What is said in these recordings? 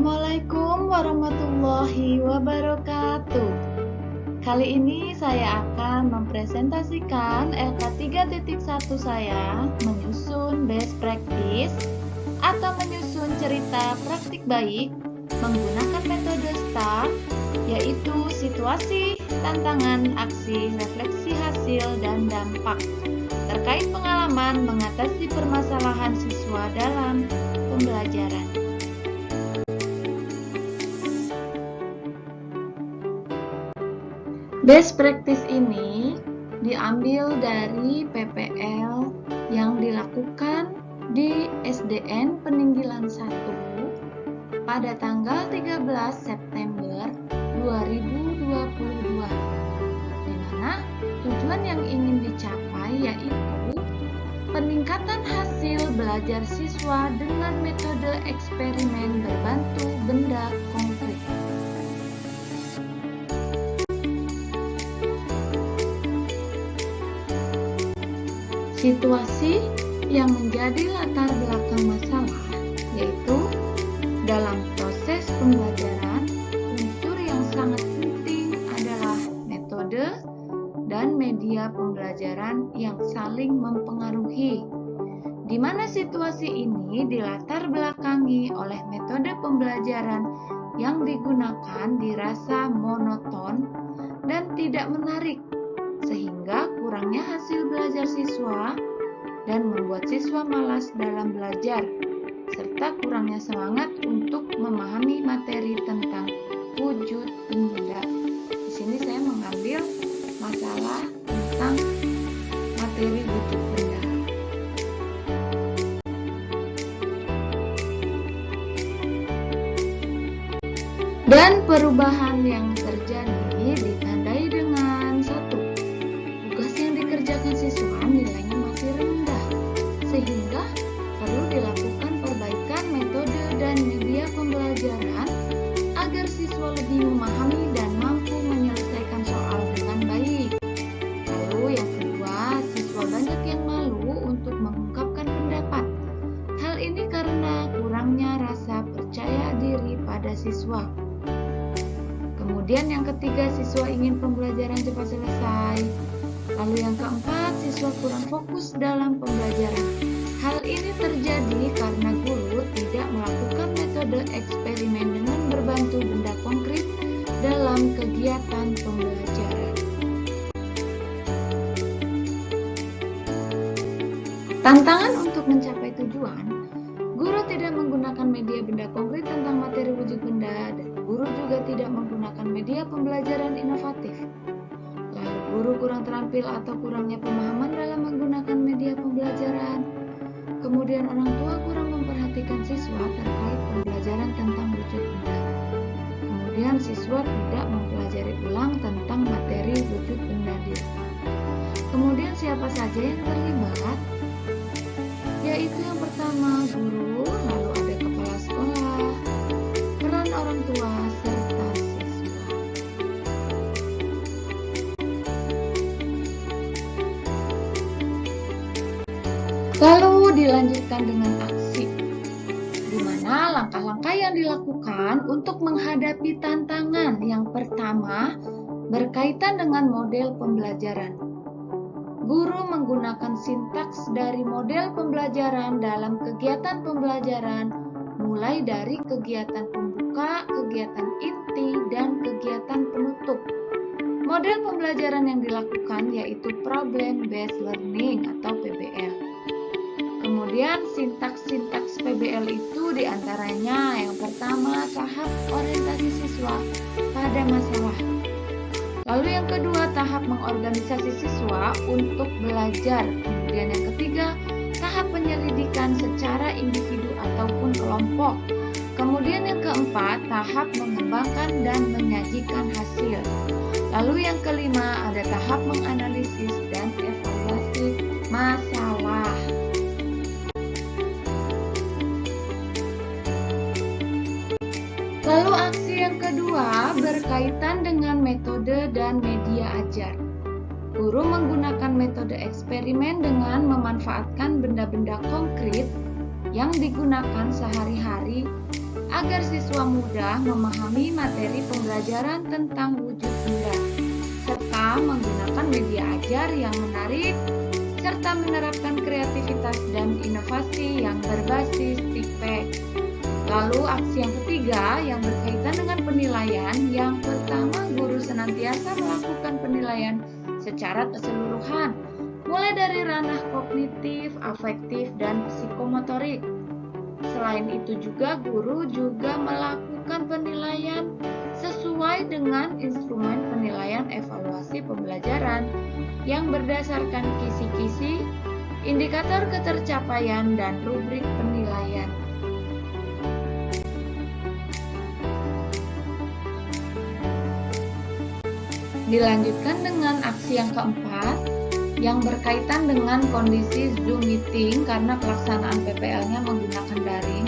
Assalamualaikum warahmatullahi wabarakatuh. Kali ini saya akan mempresentasikan LK 3.1 saya menyusun best practice atau menyusun cerita praktik baik menggunakan metode STAR, yaitu situasi, tantangan, aksi, refleksi hasil, dan dampak terkait pengalaman mengatasi permasalahan siswa dalam pembelajaran. Best practice ini diambil dari PPL yang dilakukan di SDN Peninggilan 1 pada tanggal 13 September 2022, di mana tujuan yang ingin dicapai yaitu peningkatan hasil belajar siswa dengan metode eksperimen berbantu benda konkret. Situasi yang menjadi latar belakang masalah yaitu dalam proses pembelajaran, unsur yang sangat penting adalah metode dan media pembelajaran yang saling mempengaruhi, di mana situasi ini dilatar belakangi oleh metode pembelajaran yang digunakan dirasa monoton dan tidak menarik, sehingga kurangnya hasil belajar siswa dan membuat siswa malas dalam belajar, serta kurangnya semangat untuk memahami materi tentang wujud benda. Di sini saya mengambil masalah tentang materi wujud benda. Dan perubahan yang terjadi ditandai dengan 1. Tugas yang dikerjakan siswa nilainya masih rendah, sehingga perlu dilakukan perbaikan metode dan media pembelajaran agar siswa lebih memahami dan mampu menyelesaikan soal dengan baik. Lalu yang kedua, siswa banyak yang malu untuk mengungkapkan pendapat. Hal ini karena kurangnya rasa percaya diri pada siswa. Kemudian yang ketiga, siswa ingin pembelajaran cepat selesai. Lalu yang keempat, siswa kurang fokus dalam pembelajaran. Hal ini terjadi karena guru tidak melakukan metode eksperimen dengan berbantu benda konkret dalam kegiatan pembelajaran. Tantangan untuk mencapai tujuan, guru tidak menggunakan media benda konkret tentang materi wujud benda, dan guru juga tidak menggunakan media pembelajaran inovatif. Lalu guru kurang terampil atau kurangnya pemahaman dalam menggunakan media pembelajaran. Kemudian orang tua kurang memperhatikan siswa terkait pembelajaran tentang wujud benda. Kemudian siswa tidak mempelajari ulang tentang materi wujud benda di rumah. Kemudian siapa saja yang terlibat? Yaitu yang pertama guru, lalu ada kepala sekolah, peran orang tua, serta siswa. Lalu dilanjutkan dengan aksi, di mana langkah-langkah yang dilakukan untuk menghadapi tantangan. Yang pertama, berkaitan dengan model pembelajaran. Guru menggunakan sintaks dari model pembelajaran dalam kegiatan pembelajaran, mulai dari kegiatan pembuka, kegiatan inti, dan kegiatan penutup. Model pembelajaran yang dilakukan yaitu Problem Based Learning atau PBL. Kemudian sintaks-sintaks PBL itu diantaranya yang pertama, tahap orientasi siswa pada masalah. Lalu yang kedua, tahap mengorganisasi siswa untuk belajar. Kemudian yang ketiga, tahap penyelidikan secara individu ataupun kelompok. Kemudian yang keempat, tahap mengembangkan dan menyajikan hasil. Lalu yang kelima, ada tahap menganalisis dan evaluasi masalah. Lalu aksi yang kedua berkaitan dengan metode dan media ajar. Guru menggunakan metode eksperimen dengan memanfaatkan benda-benda konkret yang digunakan sehari-hari agar siswa mudah memahami materi pembelajaran tentang wujud benda, serta menggunakan media ajar yang menarik, serta menerapkan kreativitas dan inovasi yang berbasis TIKPEK. Lalu aksi yang ketiga yang berkaitan dengan penilaian. Yang pertama, guru senantiasa melakukan penilaian secara keseluruhan, mulai dari ranah kognitif, afektif, dan psikomotorik. Selain itu juga guru juga melakukan penilaian sesuai dengan instrumen penilaian evaluasi pembelajaran yang berdasarkan kisi-kisi, indikator ketercapaian, dan rubrik penilaian. Dilanjutkan dengan aksi yang keempat, yang berkaitan dengan kondisi Zoom meeting karena pelaksanaan PPL-nya menggunakan daring,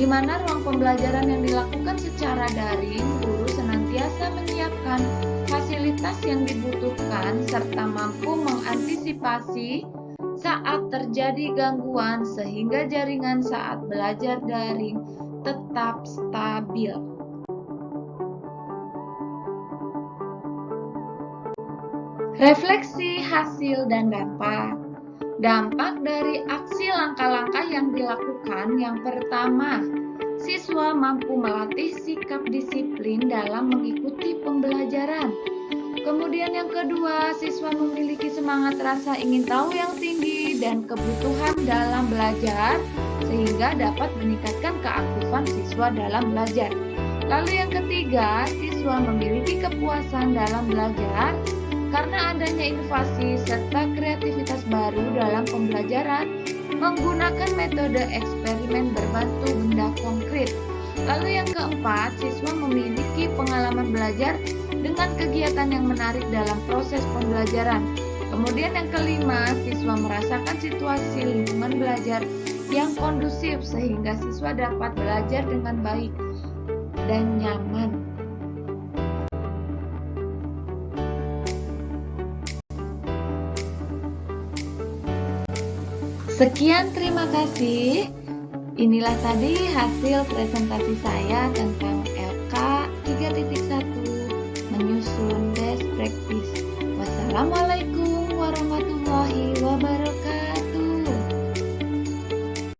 di mana ruang pembelajaran yang dilakukan secara daring, guru senantiasa menyiapkan fasilitas yang dibutuhkan serta mampu mengantisipasi saat terjadi gangguan sehingga jaringan saat belajar daring tetap stabil. Refleksi hasil dan dampak. Dampak dari aksi langkah-langkah yang dilakukan. Yang pertama, siswa mampu melatih sikap disiplin dalam mengikuti pembelajaran. Kemudian yang kedua, siswa memiliki semangat rasa ingin tahu yang tinggi dan kebutuhan dalam belajar sehingga dapat meningkatkan keaktifan siswa dalam belajar. Lalu yang ketiga, siswa memiliki kepuasan dalam belajar karena adanya inovasi serta kreativitas baru dalam pembelajaran menggunakan metode eksperimen berbantu benda konkret. Lalu yang keempat, siswa memiliki pengalaman belajar dengan kegiatan yang menarik dalam proses pembelajaran. Kemudian yang kelima, siswa merasakan situasi lingkungan belajar yang kondusif sehingga siswa dapat belajar dengan baik dan nyaman. Sekian, terima kasih. Inilah tadi hasil presentasi saya tentang LK 3.1 menyusun best practice. Wassalamualaikum.